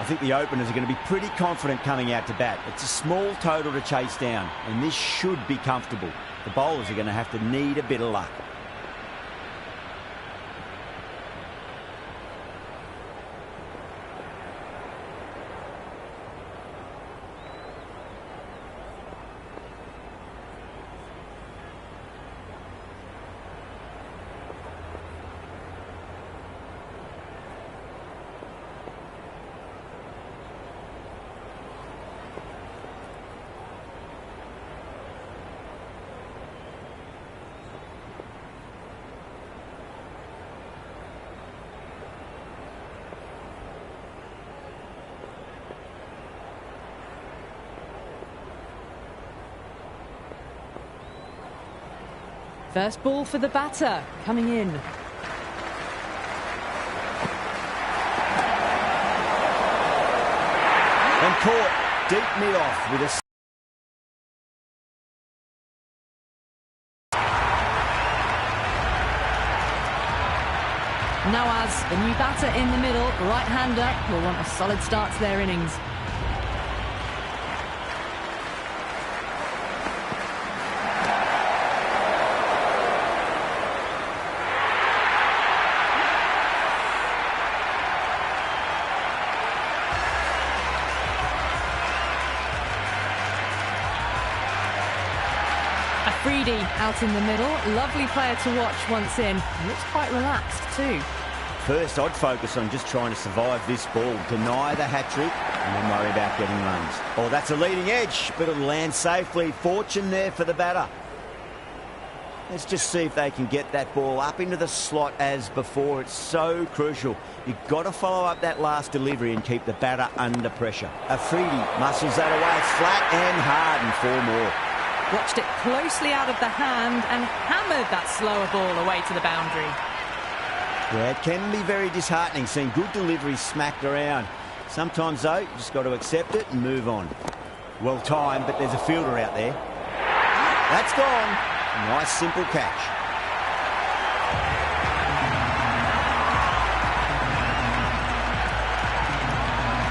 I think the openers are going to be pretty confident coming out to bat. It's a small total to chase down, and this should be comfortable. The bowlers are going to have to need a bit of luck. First ball for the batter, coming in. And caught deep mid-off with a... Nawaz, the new batter in the middle, right-hander, will want a solid start to their innings. Freedy out in the middle. Lovely player to watch once in. Looks quite relaxed too. First, I'd focus on just trying to survive this ball, deny the hat-trick, and then worry about getting runs. Oh, that's a leading edge, but it'll land safely. Fortune there for the batter. Let's just see if they can get that ball up into the slot as before. It's so crucial. You've got to follow up that last delivery and keep the batter under pressure. Afridi muscles that away. It's flat and hard, and 4 more. Watched it closely out of the hand and hammered that slower ball away to the boundary. Yeah, it can be very disheartening seeing good deliveries smacked around. Sometimes, though, you just got to accept it and move on. Well timed, but there's a fielder out there. That's gone. Nice, simple catch.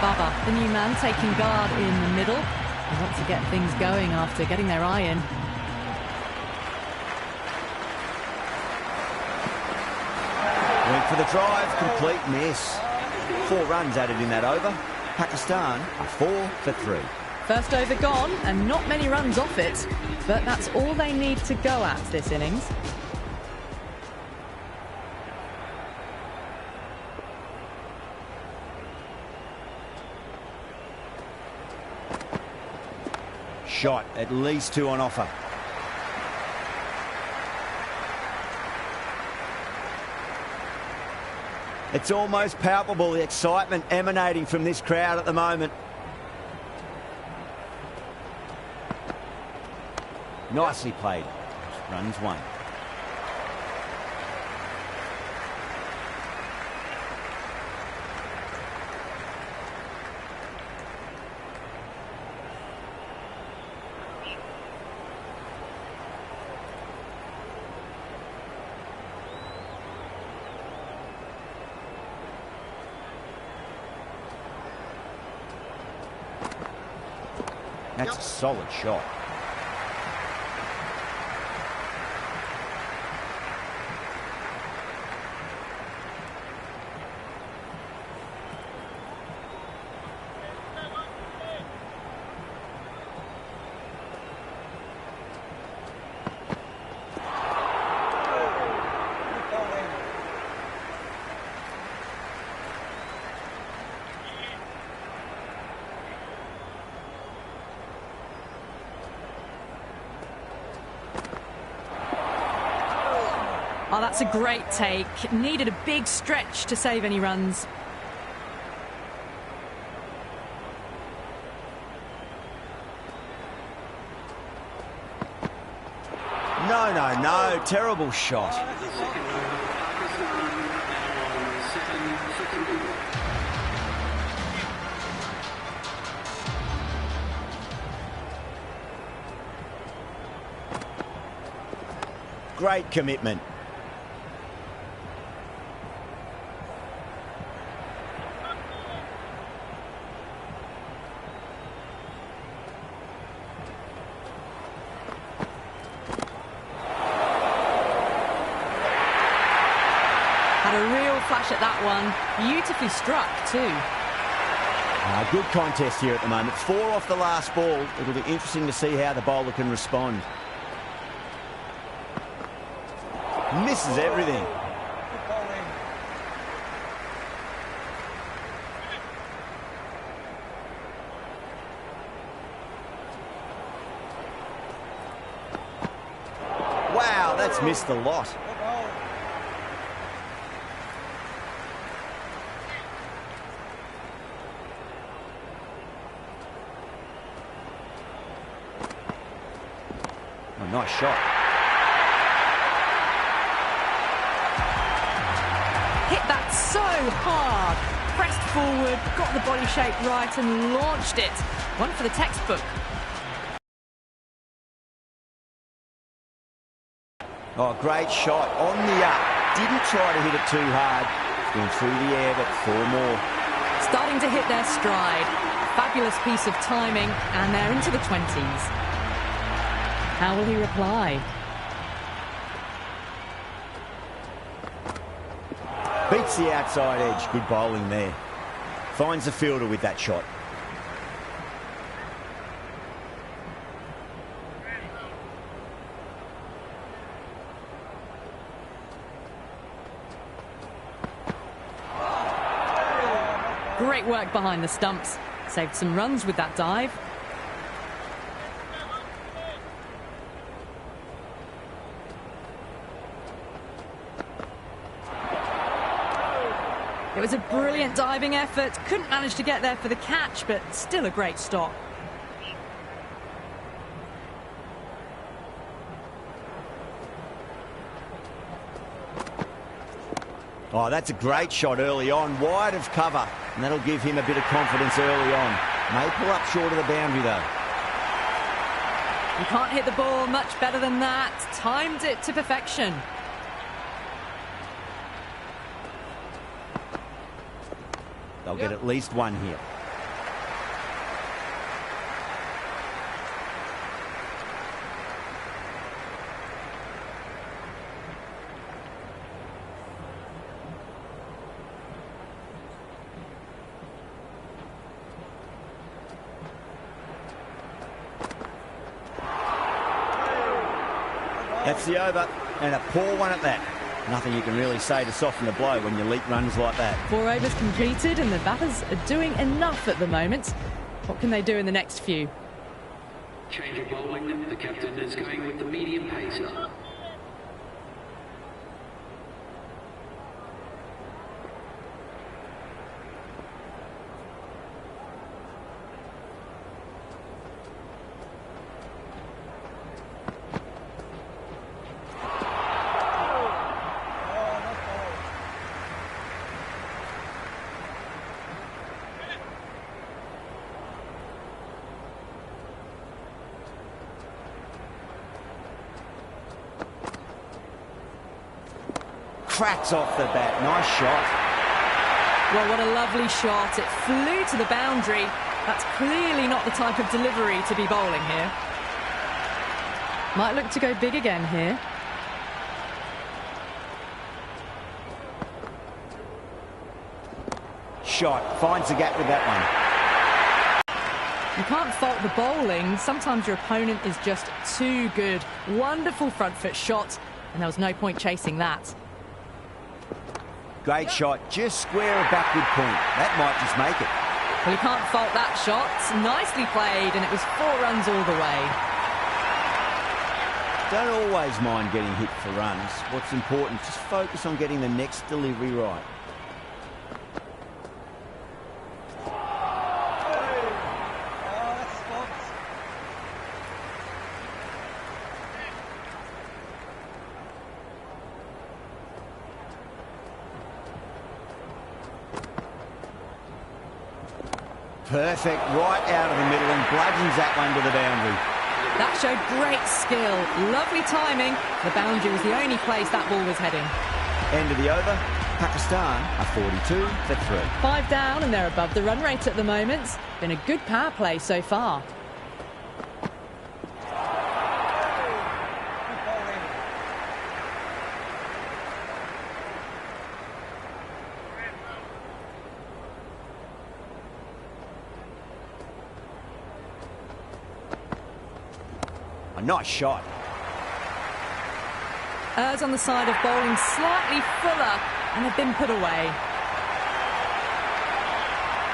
Baba, the new man, taking guard in the middle. They want to get things going after getting their eye in. Went for the drive, complete miss. 4 runs added in that over. Pakistan are 4 for 3. First over gone, and not many runs off it, but that's all they need to go at this innings. Shot, at least 2 on offer. It's almost palpable, the excitement emanating from this crowd at the moment. Nicely played. Runs 1. That's a solid shot. Oh, that's a great take. Needed a big stretch to save any runs. No. Terrible shot. Great commitment. Had a real flash at that one. Beautifully struck too. Good contest here at the moment. 4 off the last ball. It'll be interesting to see how the bowler can respond. Misses everything. Wow, that's missed a lot. Oh, nice shot. Hit that so hard. Pressed forward, got the body shape right and launched it. One for the textbook. Oh, great shot on the up. Didn't try to hit it too hard. It's been through the air, but 4 more. Starting to hit their stride. Fabulous piece of timing, and they're into the 20s. How will he reply? Beats the outside edge. Good bowling there. Finds the fielder with that shot. Great work behind the stumps. Saved some runs with that dive. It was a brilliant diving effort. Couldn't manage to get there for the catch, but still a great stop. Oh, that's a great shot early on, wide of cover, and that'll give him a bit of confidence early on. May pull up short of the boundary, though. You can't hit the ball much better than that. Timed it to perfection. They'll get at least 1 here. That's the over, and a poor one at that. Nothing you can really say to soften the blow when you leak runs like that. 4 overs completed, and the batters are doing enough at the moment. What can they do in the next few? Change of bowling. The captain is going with the medium pacer. Cracks off the bat. Nice shot. Well, what a lovely shot. It flew to the boundary. That's clearly not the type of delivery to be bowling here. Might look to go big again here. Shot. Finds the gap with that one. You can't fault the bowling. Sometimes your opponent is just too good. Wonderful front foot shot, and there was no point chasing that. Great shot, just square a backward point. That might just make it. Well, you can't fault that shot. Nicely played, and it was 4 runs all the way. Don't always mind getting hit for runs. What's important, just focus on getting the next delivery right. Perfect, right out of the middle, and bludgeons that one to the boundary. That showed great skill. Lovely timing. The boundary was the only place that ball was heading. End of the over. Pakistan are 42 for 3. 5 down, and they're above the run rate at the moment. Been a good power play so far. nice shot. Errs on the side of bowling slightly fuller, and they've been put away.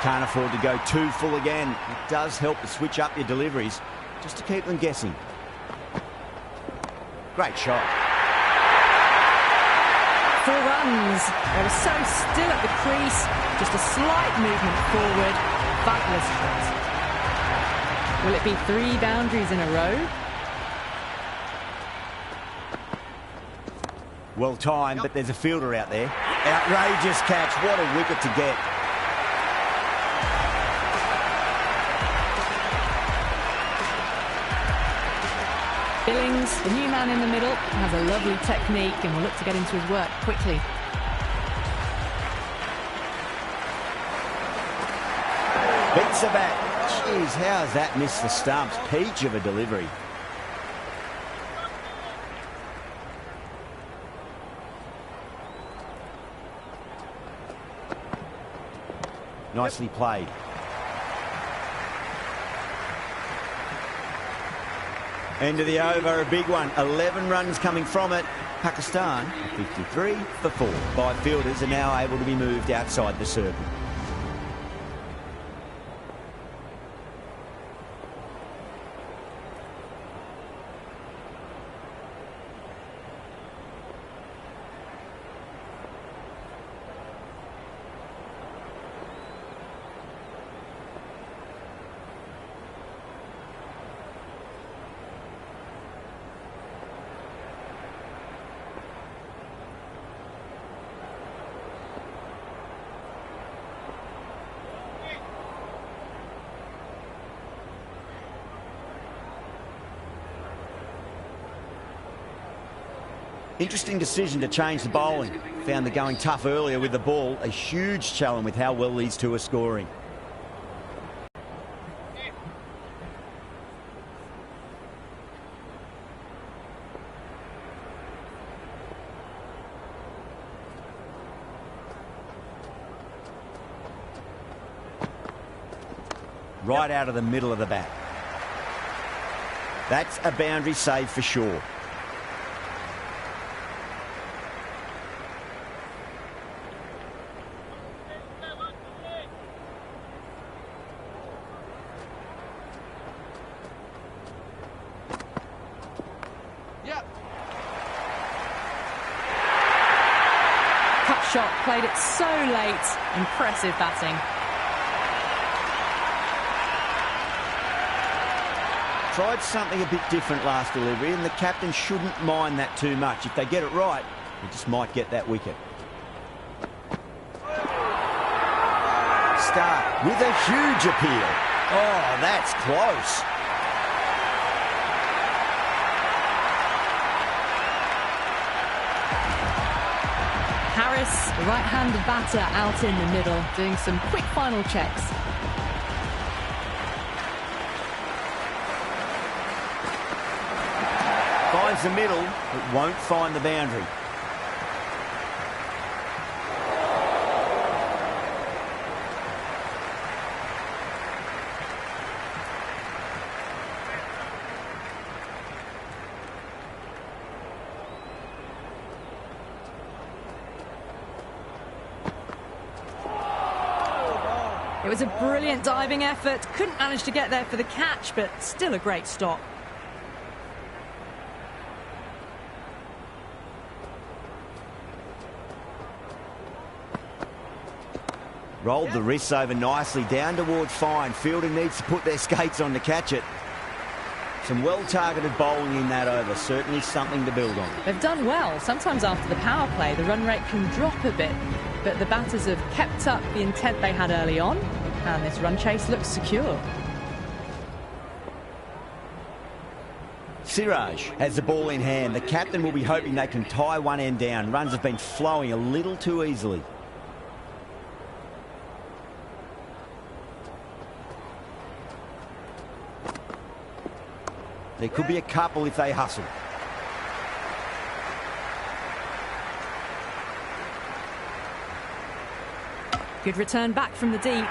Can't afford to go too full again. It does help to switch up your deliveries, just to keep them guessing. Great shot. 4 runs. They were so still at the crease. Just a slight movement forward. Fabulous shot. Will it be 3 boundaries in a row? Well timed, but there's a fielder out there. Outrageous catch. What a wicket to get. Billings, the new man in the middle, has a lovely technique and will look to get into his work quickly. Beats the bat. Jeez, how has that missed the stumps? Peach of a delivery. Nicely played. End of the over, a big one. 11 runs coming from it. Pakistan, 53 for 4. 5 fielders are now able to be moved outside the circle. Interesting decision to change the bowling. Found the going tough earlier with the ball. A huge challenge with how well these two are scoring. Right out of the middle of the bat. That's a boundary save for sure. Shot, played it so late. Impressive batting. Tried something a bit different last delivery, and the captain shouldn't mind that too much. If they get it right, they just might get that wicket. Stark with a huge appeal. Oh, that's close. Harris, the right-handed batter, out in the middle, doing some quick final checks. Finds the middle, but won't find the boundary. It was a brilliant diving effort. Couldn't manage to get there for the catch, but still a great stop. Rolled the wrists over nicely, down towards fine. Fielding needs to put their skates on to catch it. Some well-targeted bowling in that over. Certainly something to build on. They've done well. Sometimes after the power play, the run rate can drop a bit. But the batters have kept up the intent they had early on. And this run chase looks secure. Siraj has the ball in hand. The captain will be hoping they can tie one end down. Runs have been flowing a little too easily. There could be a couple if they hustle. Good return back from the deep.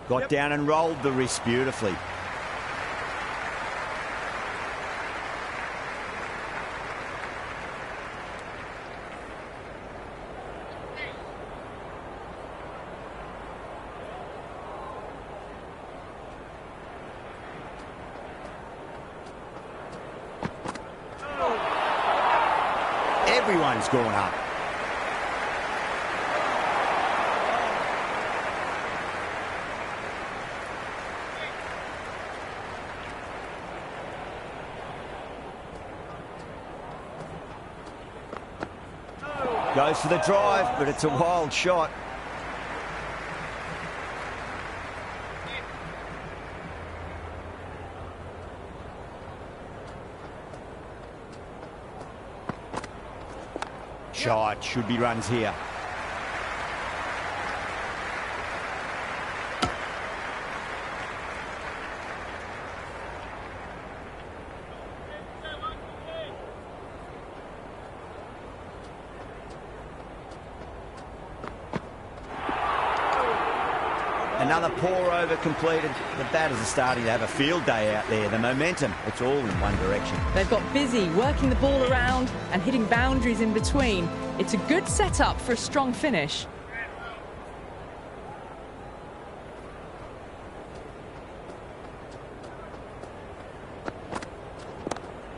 Got down and rolled the wrist beautifully. Everyone's gone up. Goes for the drive, but it's a wild shot. Shot, should be runs here. Another pour over completed. The batters are starting to have a field day out there. The momentum, it's all in one direction. They've got busy working the ball around and hitting boundaries in between. It's a good setup for a strong finish.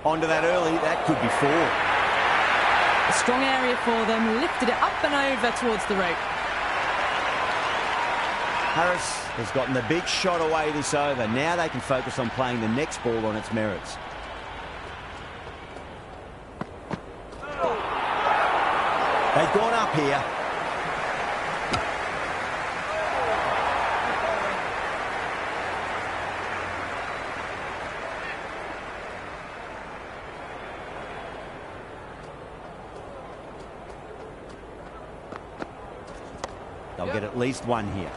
Onto that early, that could be four. A strong area for them, lifted it up and over towards the rope. Harris has gotten the big shot away this over. Now they can focus on playing the next ball on its merits. They've gone up here. They'll get at least one here.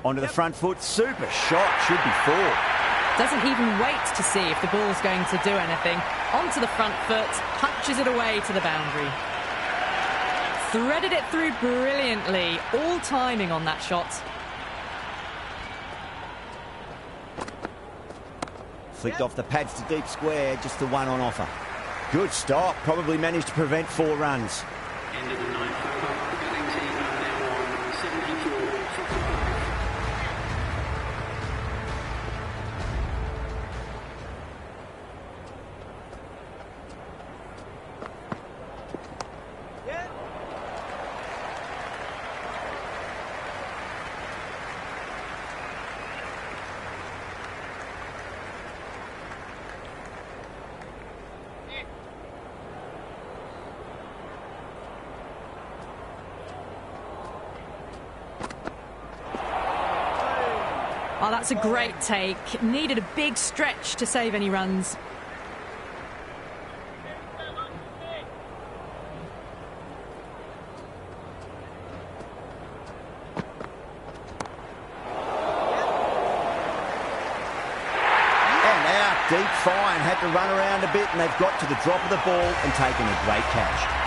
Onto the front foot, super shot, should be four. Doesn't even wait to see if the ball's going to do anything. Onto the front foot, punches it away to the boundary. Threaded it through brilliantly, all timing on that shot. Flicked off the pads to deep square, just the one on offer. Good stop, probably managed to prevent 4 runs. End of the ninth over. The batting team are now on 74 for 5. Oh, that's a great take. Needed a big stretch to save any runs. And out, deep fine, had to run around a bit, and they've got to the drop of the ball and taken a great catch.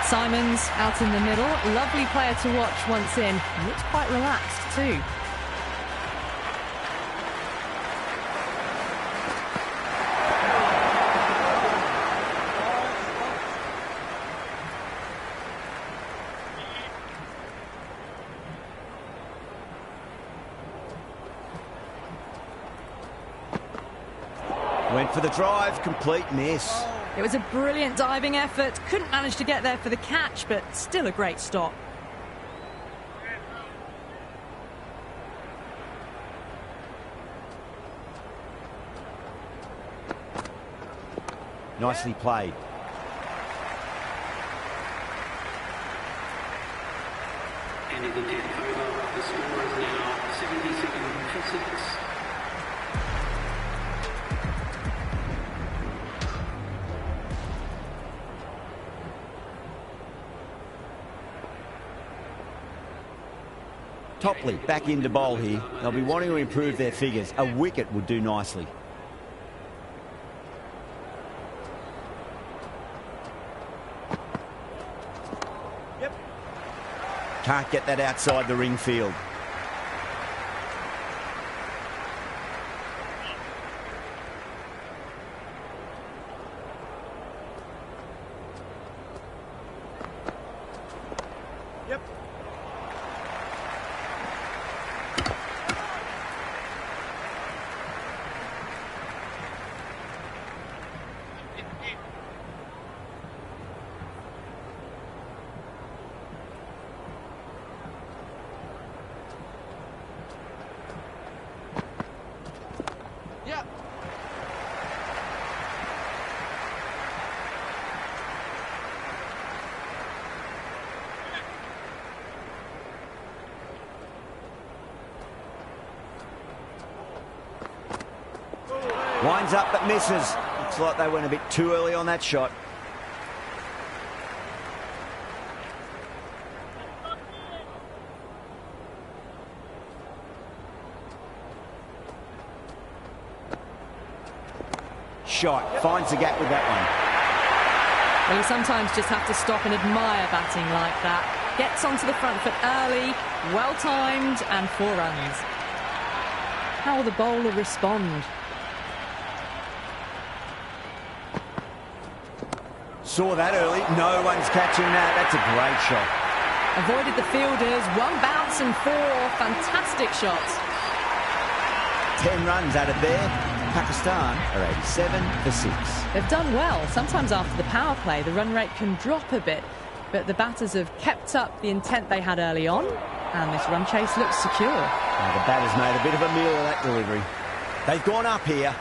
Simons out in the middle. Lovely player to watch once in. Looks quite relaxed too. Went for the drive, complete miss. It was a brilliant diving effort. Couldn't manage to get there for the catch, but still a great stop. Nicely played. End of the 10th over. The score is now 77 for 6. Topley back into bowl here. They'll be wanting to improve their figures. A wicket would do nicely. Yep. Can't get that outside the ring field. Yep. Yeah. Winds up but misses. Looks like they went a bit too early on that shot. Shot. Finds the gap with that one. Well, you sometimes just have to stop and admire batting like that. Gets onto the front foot early, well-timed, and 4 runs. How will the bowler respond? Saw that early. No one's catching that. That's a great shot. Avoided the fielders, 1 bounce and 4 fantastic shots. 10 runs out of there. Pakistan are 87 for 6. They've done well. Sometimes after the power play, the run rate can drop a bit, but the batters have kept up the intent they had early on, and this run chase looks secure. Now the batter's made a bit of a meal of that delivery. They've gone up here.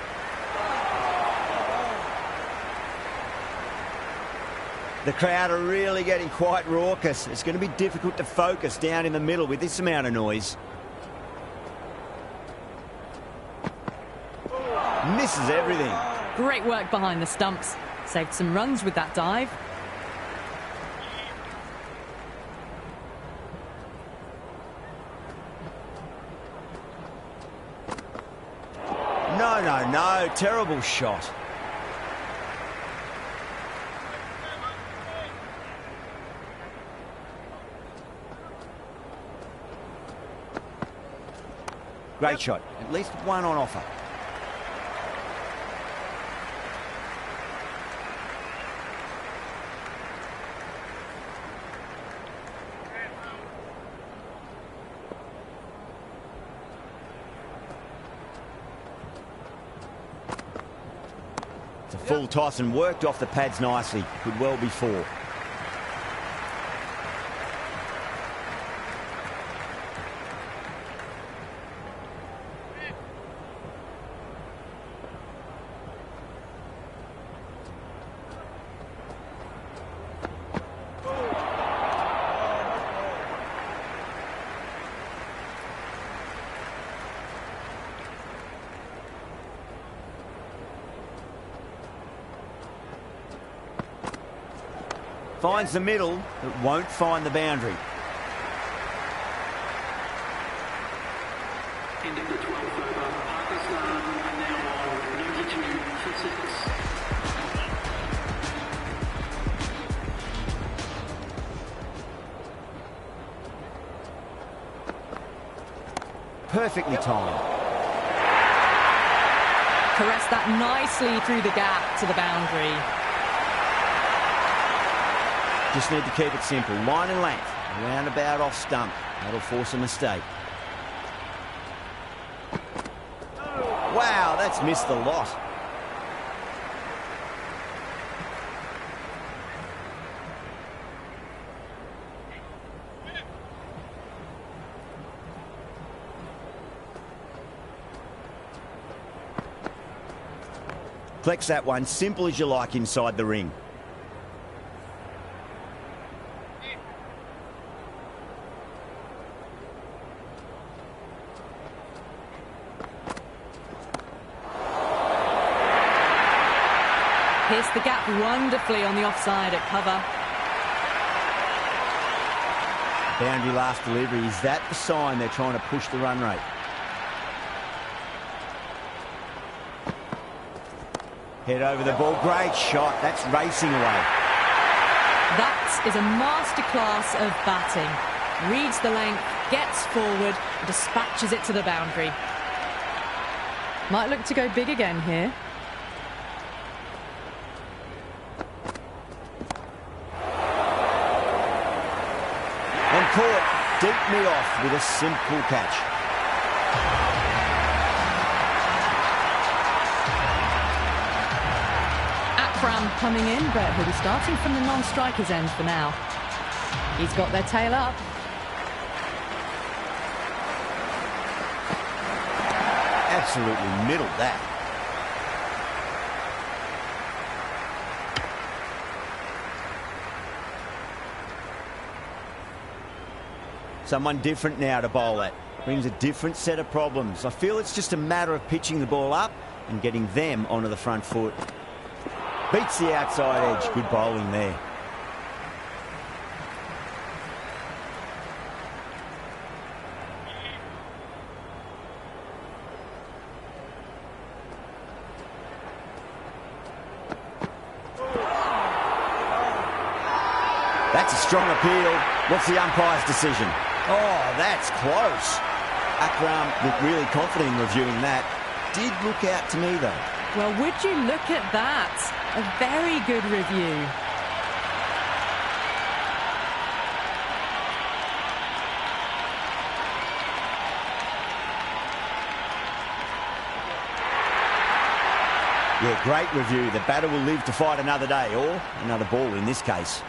The crowd are really getting quite raucous. It's going to be difficult to focus down in the middle with this amount of noise. Misses everything. Great work behind the stumps. Saved some runs with that dive. No. Terrible shot. Great shot. At least one on offer. It's a full toss and worked off the pads nicely. Could well be 4. Finds the middle, but won't find the boundary. End of the 12th over. Pakistan are now on 92 for 6. Perfectly timed. Caressed that nicely through the gap to the boundary. Just need to keep it simple. Line and length. Roundabout off stump. That'll force a mistake. Wow, that's missed a lot. Deflects that one, simple as you like inside the ring. Pierced the gap wonderfully on the offside at cover. Boundary last delivery. Is that the sign they're trying to push the run rate? Head over the ball. Great shot. That's racing away. That is a masterclass of batting. Reads the length, gets forward, dispatches it to the boundary. Might look to go big again here. And caught deep mid-off with a simple catch. Akram coming in, but he'll be starting from the non-striker's end for now. He's got their tail up. Absolutely middled that. Someone different now to bowl at. Brings a different set of problems. I feel it's just a matter of pitching the ball up and getting them onto the front foot. Beats the outside edge. Good bowling there. That's a strong appeal. What's the umpire's decision? Oh, that's close. Akram looked really confident in reviewing that. Did look out to me, though. Well, would you look at that? A very good review. Yeah, great review. The batter will live to fight another day, or another ball in this case.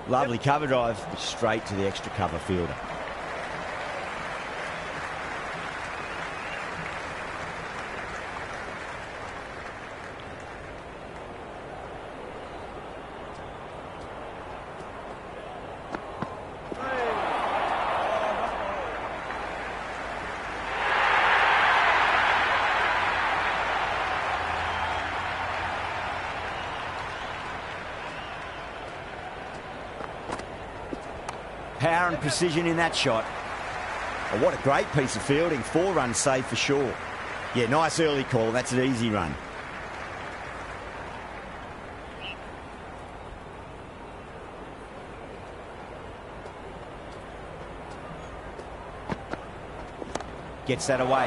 Lovely cover drive, straight to the extra cover fielder. Power and precision in that shot. Oh, what a great piece of fielding. 4 runs saved for sure. Yeah, nice early call. That's an easy run. Gets that away.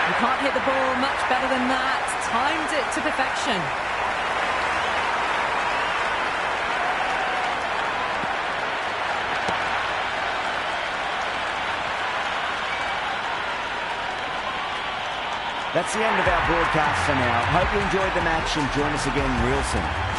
You can't hit the ball much better than that. Timed it to perfection. That's the end of our broadcast for now. Hope you enjoyed the match and join us again real soon.